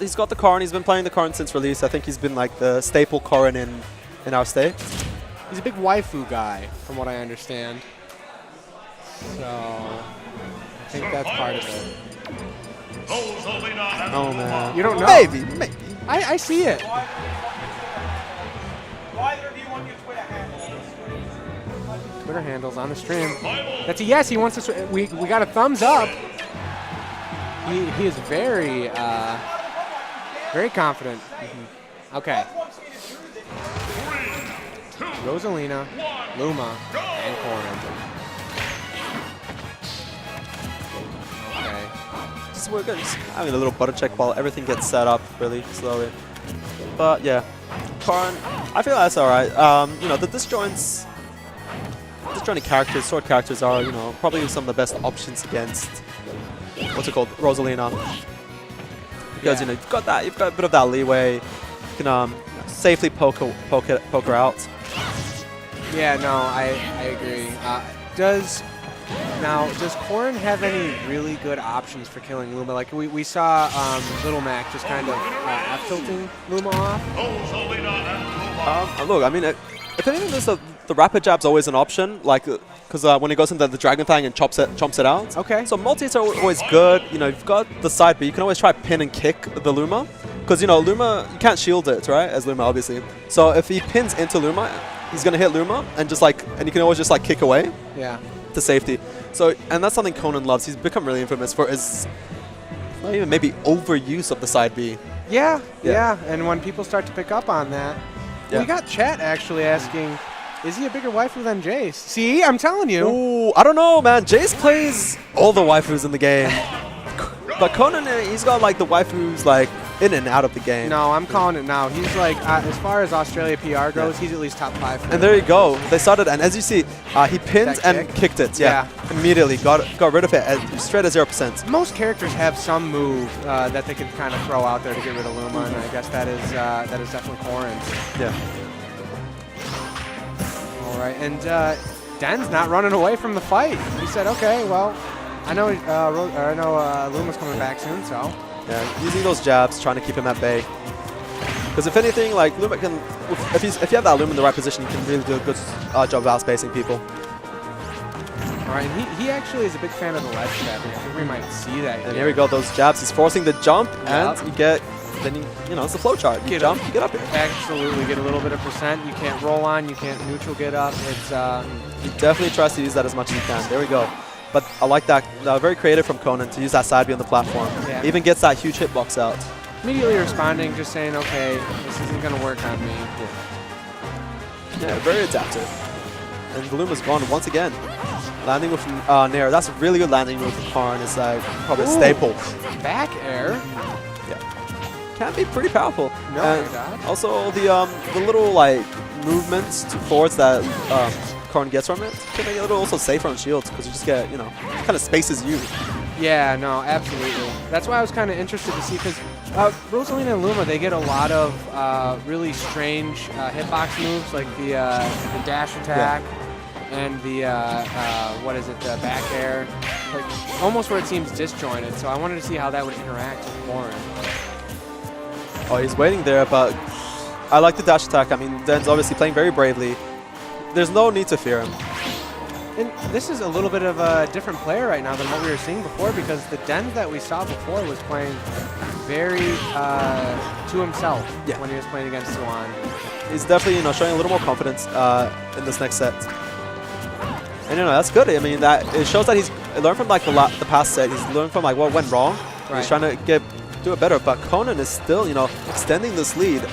he's got the Corrin. He's been playing the Corrin since release. I think he's been like the staple Corrin in our state. He's a big waifu guy, from what I understand. So I think that's part of it. Oh man, you don't know? Maybe. I see it. Twitter handles on the stream. That's a yes. He wants us. We got a thumbs up. He is very very confident. Okay. Rosalina, Luma, and Corrin. Okay. So we're good. Just having a little butter check while everything gets set up really slowly. But yeah, Corrin, I feel that's all right. You know, the disjointed characters, sword characters are, you know, probably some of the best options against what's it called, Rosalina. Because you know you've got a bit of that leeway. You can safely poke her out. Yeah, no, I agree. Does Corrin have any really good options for killing Luma? Like we saw Little Mac just kind of F-tilting Luma off. Look, I mean, if anything, the rapid jab's always an option. Like, because when he goes into the Dragon Fang and chomps it out. Okay. So multis are always good. You know, you've got the side B. You can always try pin and kick the Luma. Because, you know, Luma, you can't shield it, right? As Luma, obviously. So if he pins into Luma, he's going to hit Luma. And just like, and you can always just like kick away. Yeah. To safety. So, and that's something Conan loves. He's become really infamous for his, not even maybe overuse of the side B. Yeah. And when people start to pick up on that, we got chat actually asking, is he a bigger waifu than Jace? See, I'm telling you. Ooh, I don't know, man. Jace plays all the waifus in the game. But Conan, he's got like the waifus like in and out of the game. No, I'm calling it now. He's like, as far as Australia PR goes, he's at least top 5. And there you go. They started, and as you see, he pinned and kicked it. Yeah. Immediately got rid of it straight at 0%. Most characters have some move that they can kind of throw out there to get rid of Luma, and I guess that is definitely Corrin's. Yeah. All right, and Denz not running away from the fight. He said, "Okay, well, I know Luma's coming back soon, so." Yeah, using those jabs, trying to keep him at bay. Because if anything, like Luma can, if you have that Luma in the right position, you can really do a good job of outspacing people. All right, and he actually is a big fan of the ledge jab. I think we might see that. And here we go, those jabs. He's forcing the jump, and you get, then you know, it's a flow chart. You jump, you get up here. Absolutely, get a little bit of percent. You can't roll on, you can't neutral get up. It's he definitely tries to use that as much as he can. There we go. But I like that. Very creative from Conan to use that side B on the platform. Yeah. Even gets that huge hitbox out. Immediately responding, just saying, okay, this isn't going to work on me. Yeah, very adaptive. And the Luma's gone once again. Landing with Nair. That's a really good landing move from Corrin. It's like probably a staple. Back air. Yeah. Can be pretty powerful. No, and also the little like movements forwards that Corrin gets from it can make it a little also safer on shields because you just get, you know, kind of spaces you. Yeah, no, absolutely. That's why I was kind of interested to see, because Rosalina and Luma, they get a lot of really strange hitbox moves, like the dash attack and the, the back air, like almost where it seems disjointed. So I wanted to see how that would interact with Corrin. Oh, he's waiting there, but I like the dash attack. I mean, Denz obviously playing very bravely. There's no need to fear him. And this is a little bit of a different player right now than what we were seeing before, because the Denz that we saw before was playing very to himself when he was playing against Swan. He's definitely, you know, showing a little more confidence in this next set. And you know, that's good. I mean, that it shows that he's learned from like the past set. He's learned from like what went wrong. Right. He's trying to do it better. But Conan is still, you know, extending this lead.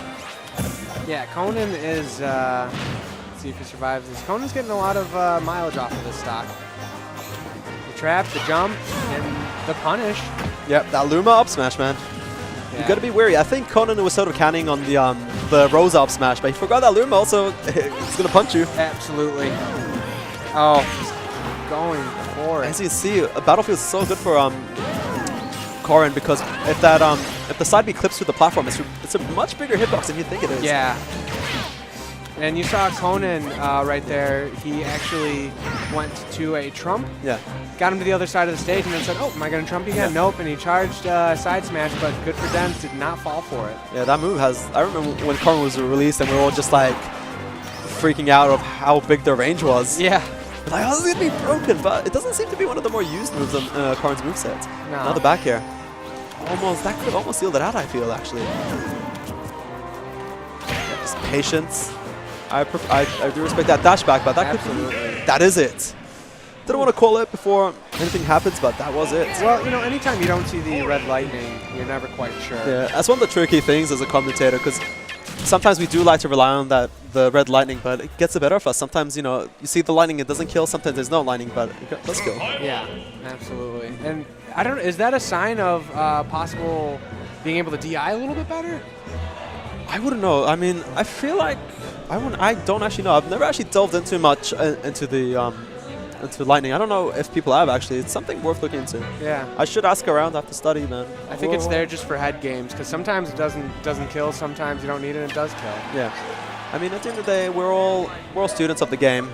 Yeah, Conan is. Let's see if he survives this. Conan's getting a lot of mileage off of this stock. The trap, the jump, and the punish. Yep, that Luma up smash, man. You got to be wary. I think Conan was sort of counting on the Rosa up smash, but he forgot that Luma also is going to punch you. Absolutely. Oh, just going for it. As you see, Battlefield is so good for Corrin, because if the side B clips through the platform, it's a much bigger hitbox than you think it is. Yeah. And you saw Conan right there. He actually went to a trump. Yeah. Got him to the other side of the stage and then said, oh, am I going to trump again? Yeah. Nope. And he charged side smash, but good for Denz. Did not fall for it. Yeah, that move has... I remember when Corrin was released and we were all just like freaking out of how big their range was. Yeah. Like, how's it going to be broken? But it doesn't seem to be one of the more used moves on Corrin's moveset. No. Now the back air. Almost, that could almost seal it out, I feel, actually. Yeah, just patience. I do respect that dash back, but that could be, that is it. Didn't want to call it before anything happens, but that was it. Well, you know, anytime you don't see the red lightning, you're never quite sure. Yeah, that's one of the tricky things as a commentator, because sometimes we do like to rely on the red lightning, but it gets the better of us. Sometimes, you know, you see the lightning, it doesn't kill. Sometimes there's no lightning, but it does kill. Yeah, absolutely. And I don't. Is that a sign of possible being able to DI a little bit better? I wouldn't know. I mean, I feel like I don't actually know. I've never actually delved into much into the into lightning. I don't know if people have actually. It's something worth looking into. Yeah. I should ask around after study, man. I think it's there just for head games, because sometimes it doesn't kill. Sometimes you don't need it, and it does kill. Yeah. I mean, at the end of the day, we're all students of the game.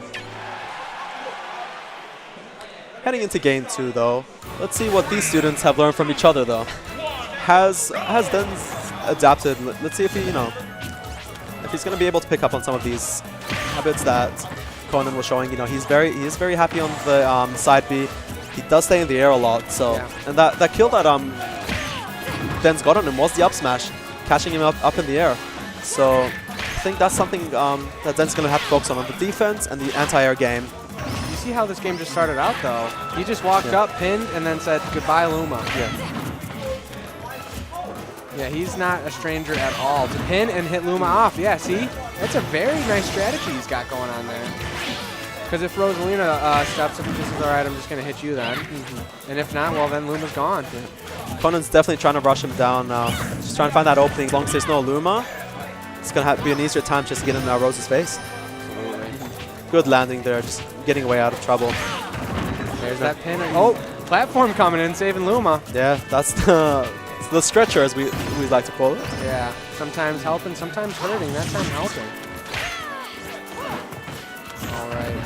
Heading into game 2, though, let's see what these students have learned from each other, though. Has Denz adapted? Let's see if he, you know, if he's going to be able to pick up on some of these habits that Conan was showing. You know, he is very happy on the side B. He does stay in the air a lot. So, yeah. And that kill that Denz got on him was the up smash, catching him up in the air. So I think that's something that Denz is going to have to focus on the defense and the anti-air game. You see how this game just started out, though? He just walked up, pinned, and then said, goodbye, Luma. Yeah. Yeah, he's not a stranger at all. To pin and hit Luma off. Yeah, see? That's a very nice strategy he's got going on there. Because if Rosalina steps up and just says, all right, I'm just going to hit you then. And if not, well, then Luma's gone. Yeah. Conan's definitely trying to rush him down now. Just trying to find that opening. As long as there's no Luma, it's going to be an easier time just to get in Rose's face. Absolutely. Good landing there, just getting away out of trouble. There's that pin. Oh, platform coming in, saving Luma. Yeah, that's the stretcher, as we like to call it. Yeah, sometimes helping, sometimes hurting. That time helping. All right.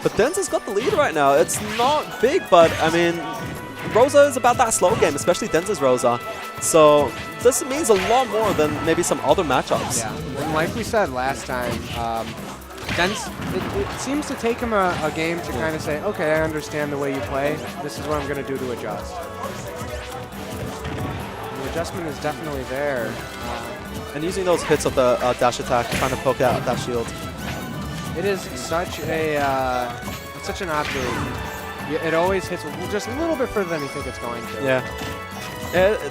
But Denz has got the lead right now. It's not big, but I mean, Rosa is about that slow game, especially Denz's Rosa. So this means a lot more than maybe some other matchups. Yeah, and like we said last time, Denz, it seems to take him a game to kind of say, okay, I understand the way you play. This is what I'm going to do to adjust. The adjustment is definitely there. And using those hits of the dash attack, trying to poke out that shield. It is such an odd move. It always hits just a little bit further than you think it's going to. Yeah.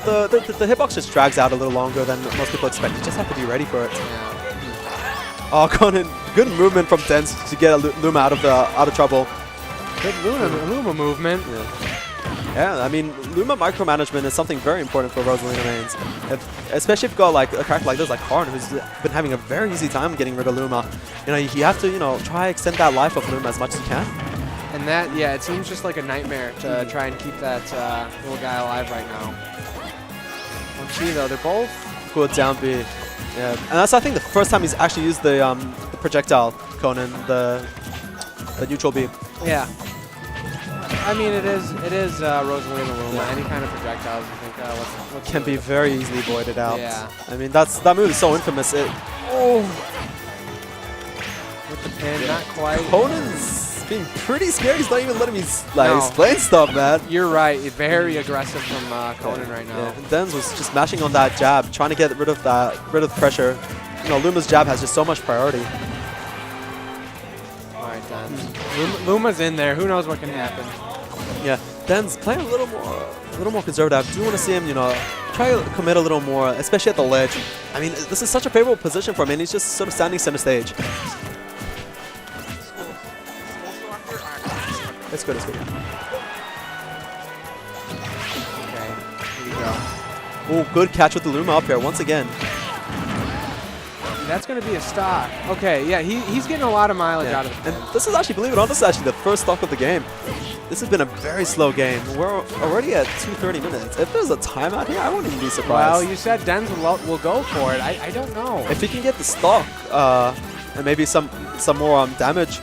The hitbox just drags out a little longer than most people expect. You just have to be ready for it. Yeah. Oh, Conan, good movement from Denz to get Luma out of trouble. Good Luma movement. Yeah, I mean, Luma micromanagement is something very important for Rosalina mains. Especially if you've got like a character like this, like Corrin, who's been having a very easy time getting rid of Luma. You know, you have to, you know, try extend that life of Luma as much as you can. And that, yeah, it seems just like a nightmare to try and keep that little guy alive right now. Let's see, though, they're both good down B. Yeah, and that's, I think, the first time he's actually used the projectile, Conan, the neutral B. Yeah. I mean, it is Rosalina Luma. Yeah. Any kind of projectiles, you think, what's can be very easily voided out. Yeah. I mean, that move is so infamous. Oh! With the pin, not quite. Conan's being pretty scary. He's not even letting me explain stuff, man. You're right. Very aggressive from Conan right now. Yeah. Denz was just mashing on that jab, trying to get rid of the pressure. You know, Luma's jab has just so much priority. All right, Denz. Luma's in there. Who knows what can happen? Yeah, Denz playing a little more conservative. I do want to see him, you know, try to commit a little more, especially at the ledge. I mean, this is such a favorable position for him, and he's just sort of standing center stage. It's good, it's good. Okay, here we go. Oh, good catch with the Luma up here once again. That's going to be a stock. Okay, yeah, he's getting a lot of mileage out of it. And this is actually, believe it or not, this is actually the first stock of the game. This has been a very slow game. We're already at 2:30 minutes. If there's a timeout here, I wouldn't even be surprised. Well, you said Denz will go for it. I don't know. If he can get the stock and maybe some more damage,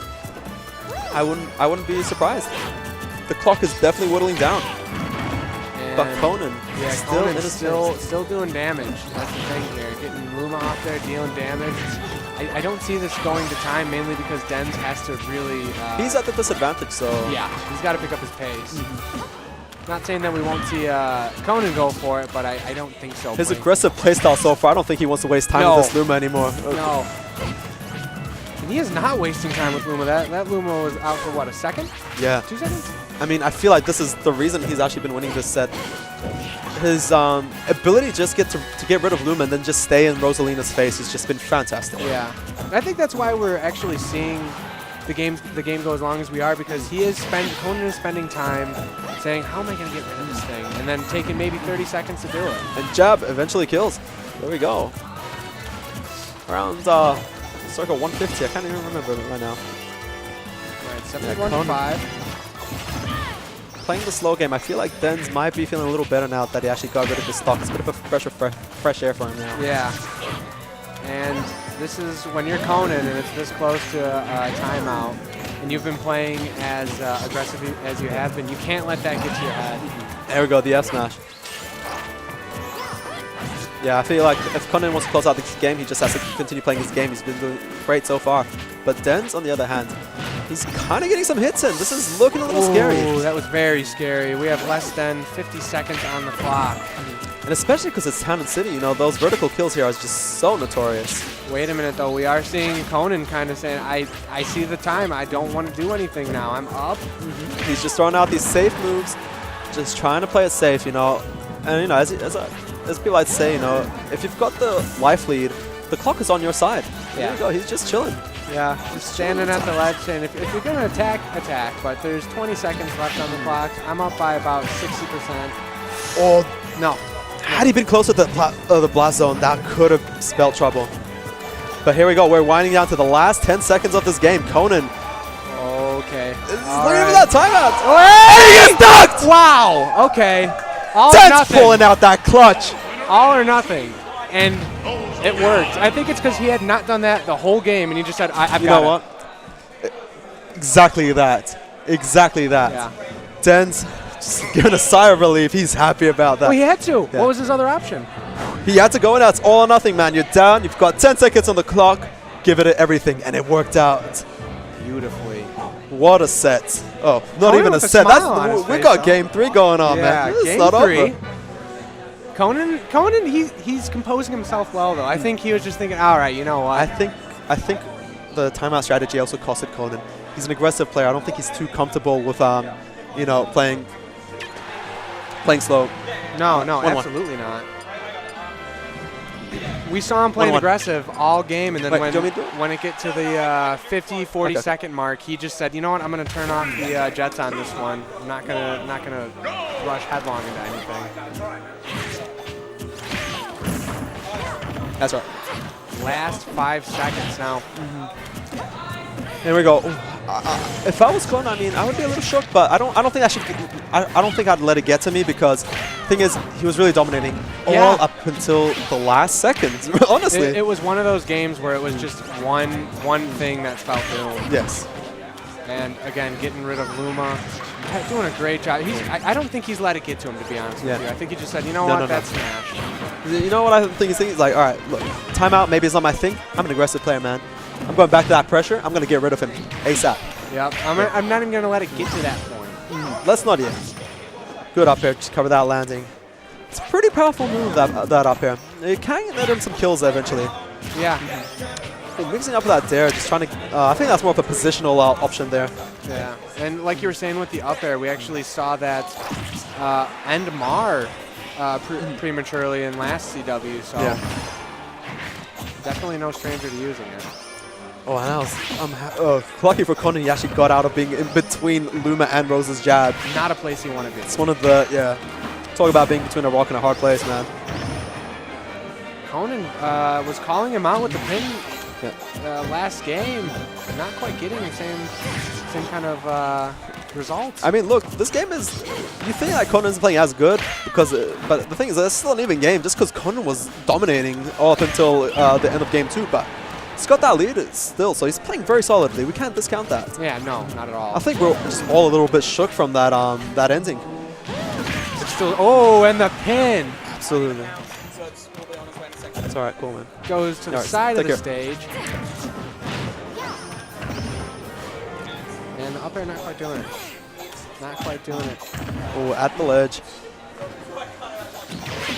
I wouldn't be surprised. The clock is definitely whittling down. And But Conan, yeah, still in Conan's his still doing damage. That's the thing here. Getting Luma off there, dealing damage. I don't see this going to time, mainly because Denz has to really... he's at the disadvantage, so... Yeah, he's got to pick up his pace. Not saying that we won't see Conan go for it, but I don't think so. His aggressive playstyle so far, I don't think he wants to waste time with this Luma anymore. No. And he is not wasting time with Luma. That Luma was out for, what, a second? Yeah. 2 seconds? I mean, I feel like this is the reason he's actually been winning this set. His ability just to get rid of Luma and then just stay in Rosalina's face has just been fantastic. Yeah. I think that's why we're actually seeing the game go as long as we are, because Conan is spending time saying, how am I going to get rid of this thing? And then taking maybe 30 seconds to do it. And jab eventually kills. There we go. Around circa 150. I can't even remember right now. Right, 71-5. Playing the slow game, I feel like Denz might be feeling a little better now that he actually got rid of his stock. It's a bit of a fresh air for him now. Yeah. And this is when you're Conan and it's this close to a timeout, and you've been playing as aggressive as you have been, you can't let that get to your head. There we go, the F smash. Yeah, I feel like if Conan wants to close out this game, he just has to continue playing his game. He's been doing great so far. But Denz, on the other hand, he's kind of getting some hits in. This is looking a little scary. That was very scary. We have less than 50 seconds on the clock. And especially because it's Town and City, you know, those vertical kills here are just so notorious. Wait a minute, though. We are seeing Conan kind of saying, I see the time. I don't want to do anything now. I'm up. He's just throwing out these safe moves, just trying to play it safe, you know. And, you know, as people like to say, you know, if you've got the life lead, the clock is on your side. Yeah. There you go. He's just chilling. Yeah, just standing at the ledge saying, if you're going to attack, attack. But there's 20 seconds left on the clock. I'm up by about 60%. Oh, no. Had he been closer to the blast zone, that could have spelled trouble. But here we go. We're winding down to the last 10 seconds of this game. Conan. Okay. Look at that timeout. Hey! And he gets ducked! Wow. Okay. All or Denz nothing. pulling out that clutch. All or nothing. And it worked. I think it's because he had not done that the whole game, and he just said, I've got it. You know what? Exactly that. Exactly that. Yeah. Denz just giving a sigh of relief. He's happy about that. Well, he had to. Yeah. What was his other option? He had to go in. It's all or nothing, man. You're down. You've got 10 seconds on the clock. Give it everything. And it worked out. Beautifully. What a set. Oh, not Conan even a with a set. smile on his We face, got though. game 3 going on, man. This is not over. Conan, he's composing himself well, though. I think he was just thinking, all right, you know what? I think the timeout strategy also costed Conan. He's an aggressive player. I don't think he's too comfortable with you know, playing slow. No, 1-1. absolutely not. We saw him playing 1-1. aggressive all game, and then Wait, do you want me to do it? when it get to the 50, 40 Okay. second mark, he just said, you know what, I'm going to turn off the jets on this one. I'm not gonna rush headlong into anything. That's right. Last 5 seconds now. There we go. If I was Conan, I mean, I would be a little shook, but I don't think I should. I don't think I'd let it get to me, because the thing is, he was really dominating all up until the last seconds. Honestly, It was one of those games where it was just one thing that felt doom. yes. And again, getting rid of Luma, doing a great job. I don't think he's let it get to him, to be honest with you. I think he just said, you know what, that's smash. You know what I think he's thinking? He's like, all right, look, timeout maybe is not my thing. I'm an aggressive player, man. I'm going back to that pressure. I'm going to get rid of him ASAP. Yep. I'm not even going to let it get to that point. Let's not yet. Good up air, just cover that landing. It's a pretty powerful move, that up air. You can get him some kills eventually. Yeah. Mixing up with that dare, just trying to. I think that's more of a positional option there. Yeah. And like you were saying with the up air, we actually saw that end Mar prematurely in last CW. So definitely no stranger to using it. Oh, and that was lucky for Conan. He actually got out of being in between Luma and Rose's jab. Not a place you want to be. It's one of the Talk about being between a rock and a hard place, man. Conan was calling him out with the pin last game, not quite getting the same kind of results. I mean, look, this game is. You think that Conan's playing as good because, but the thing is, it's still an even game. Just because Conan was dominating all up until the end of game 2, but He's got that lead still, so he's playing very solidly. We can't discount that. Yeah, no, not at all. I think we're just all a little bit shook from that that ending. It's still, oh, and the pin. Absolutely. It's all right, cool, man. Goes to the Alright, side of the take stage. And the up air not quite doing it. Not quite doing it. Oh, at the ledge.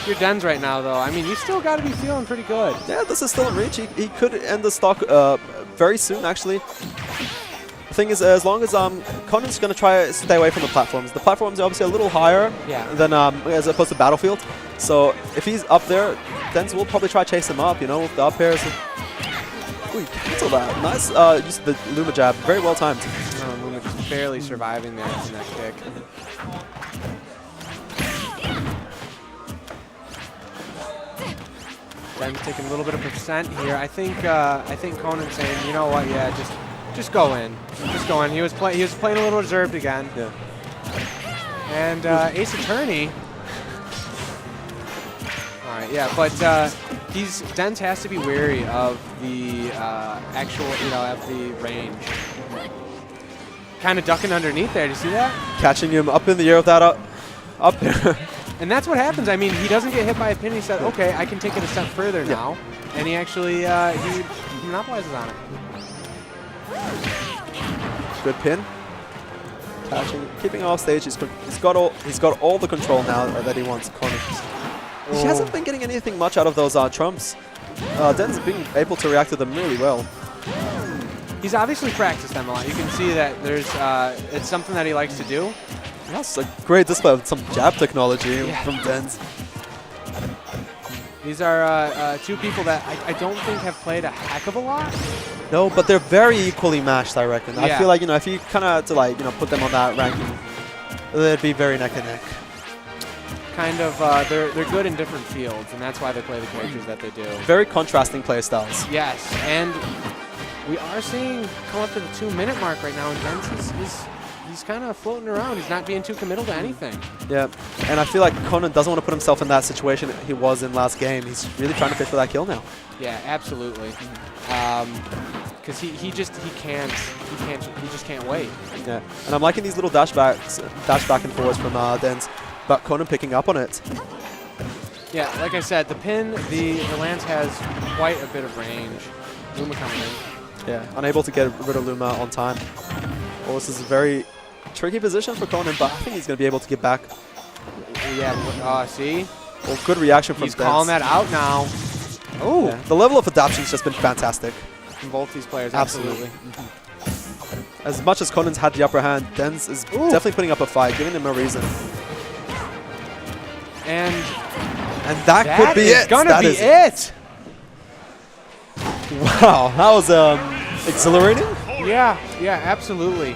You're Denz right now, though. I mean, you still got to be feeling pretty good. Yeah, this is still in reach. He could end the stock very soon, actually. The thing is, as long as Conan's going to try to stay away from the platforms. The platforms are obviously a little higher than as opposed to Battlefield. So if he's up there, Denz will probably try to chase him up, you know, with the up airs. Ooh, you cancel that. Nice use of the Luma jab. Very well timed. Luma just barely surviving there in that kick. Denz taking a little bit of percent here. I think Conan's saying, you know what, yeah, just go in. Just go in. He was playing a little reserved again. Yeah. And Ace Attorney. All right, yeah, but Denz has to be wary of the actual, of the range. Kind of ducking underneath there. Do you see that? Catching him up in the air with that up there. And that's what happens. I mean, he doesn't get hit by a pin. He said, okay, I can take it a step further now. And he actually he monopolizes on it. Good pin. Catching, keeping off stage. He's got all the control now that he wants. Corrin. He hasn't been getting anything much out of those trumps. Denz has been able to react to them really well. He's obviously practiced them a lot. You can see that there's it's something that he likes to do. That's a great display of some jab technology from Denz. These are two people that I don't think have played a heck of a lot. No, but they're very equally matched, I reckon. Yeah. I feel like, if you kind of had to, put them on that ranking, they'd be very neck and neck. Kind of, they're good in different fields, and that's why they play the characters that they do. Very contrasting play styles. Yes, and we are seeing come up to the 2-minute mark right now, and Denz he's kind of floating around. He's not being too committal to anything. Yeah, and I feel like Conan doesn't want to put himself in that situation he was in last game. He's really trying to fish for that kill now. Yeah, absolutely. Because he just can't wait. Yeah, and I'm liking these little dash back and forwards from Denz, but Conan picking up on it. Yeah, like I said, the pin, the lance has quite a bit of range. Luma coming in. Yeah, unable to get rid of Luma on time. Oh, this is a very tricky position for Conan, but I think he's going to be able to get back. Yeah, see? Well, good reaction from He's Denz. calling that out now. Oh, yeah, the level of adaptation has just been fantastic. From both these players, absolutely. As much as Conan's had the upper hand, Denz is definitely putting up a fight, giving him a reason. And that could be it. Gonna be it. Wow, that was exhilarating. Yeah, absolutely.